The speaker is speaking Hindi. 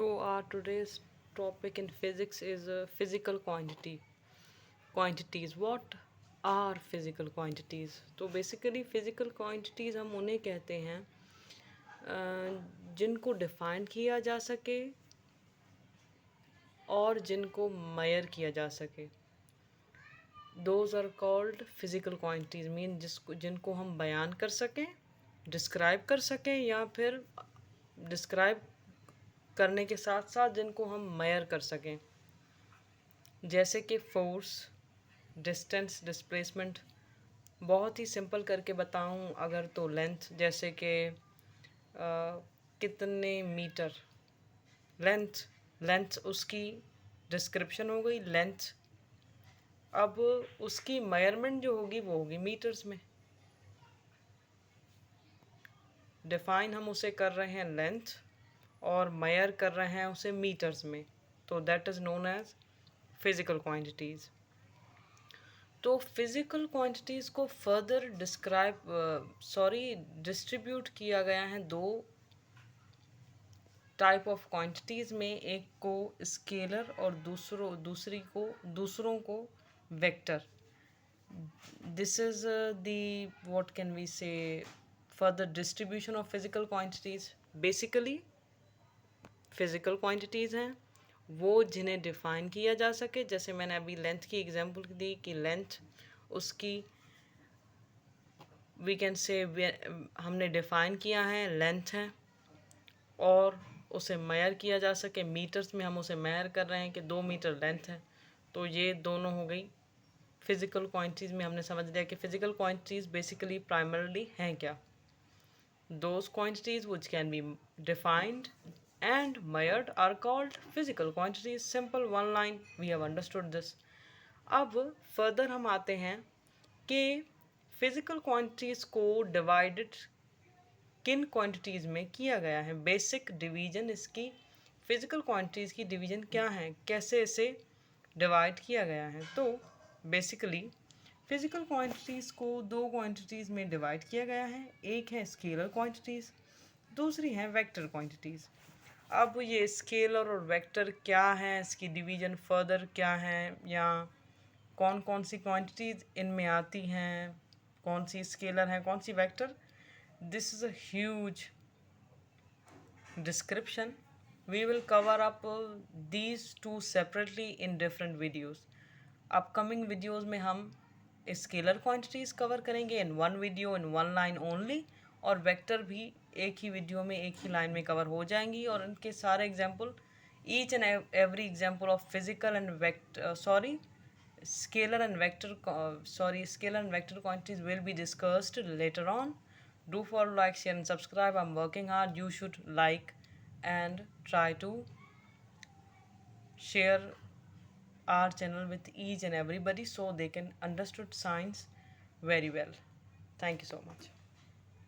So our today's topic in physics is physical quantities. What are physical quantities? तो basically physical quantities हम उन्हें कहते हैं जिनको डिफाइन किया जा सके और जिनको मेयर किया जा सके. Those are called physical quantities, mean जिनको हम बयान कर सकें, डिस्क्राइब कर सकें, या फिर डिस्क्राइब करने के साथ साथ जिनको हम मेयर कर सकें. जैसे कि फोर्स, डिस्टेंस, डिस्प्लेसमेंट. बहुत ही सिंपल करके बताऊं अगर तो लेंथ, जैसे कि कितने मीटर. लेंथ उसकी डिस्क्रिप्शन हो गई लेंथ. अब उसकी मेजरमेंट जो होगी वो होगी मीटर्स में. डिफाइन हम उसे कर रहे हैं लेंथ और मेयर कर रहे हैं उसे मीटर्स में, तो that is known as physical quantities. तो फिज़िकल क्वांटिटीज़ को फर्दर डिस्ट्रीब्यूट किया गया है दो टाइप ऑफ क्वांटिटीज़ में. एक को स्केलर और दूसरों को vector. This is the what can we say further distribution of physical quantities. Basically physical quantities हैं वो जिन्हें डिफाइन किया जा सके. जैसे मैंने अभी लेंथ की एग्जांपल दी कि लेंथ उसकी वी कैन से हमने डिफाइन किया है लेंथ है, और उसे मेयर किया जा सके मीटर्स में. हम उसे मेयर कर रहे हैं कि 2 मीटर लेंथ है. तो ये दोनों हो गई फिज़िकल क्वांटिटीज़ में. हमने समझ लिया कि फिज़िकल क्वांटिटीज़ बेसिकली प्राइमरली हैं क्या. Those quantities which can be defined and measured are called physical quantities. Simple one line, we have understood this. अब फर्दर हम आते हैं कि फिजिकल क्वांटिटीज़ को डिवाइडेड किन क्वांटिटीज़ में किया गया है. बेसिक डिवीजन इसकी फिजिकल क्वांटिटीज़ की डिवीजन क्या है, कैसे इसे डिवाइड किया गया है. तो बेसिकली फिजिकल क्वांटिटीज़ को दो क्वांटिटीज़ में डिवाइड किया गया है. एक है स्केलर क्वांटिटीज़, दूसरी है वेक्टर क्वांटिटीज़. अब ये स्केलर और वेक्टर क्या है, इसकी डिवीजन फर्दर क्या है, या कौन कौन सी क्वांटिटीज़ इनमें आती हैं, कौन सी स्केलर है कौन C vector. This is a huge description. We will cover up these two separately in different videos. Upcoming videos में हम स्केलर क्वांटिटीज़ कवर करेंगे in one video, in one line only, और वेक्टर भी एक ही वीडियो में एक ही लाइन में कवर हो जाएंगी. और इनके सारे example, each and every example of physical and scalar and vector quantities will be discussed later on. Do follow, like, share and subscribe. I'm working hard. You should like and try to share our channel with each and everybody so they can understood science very well. Thank you so much.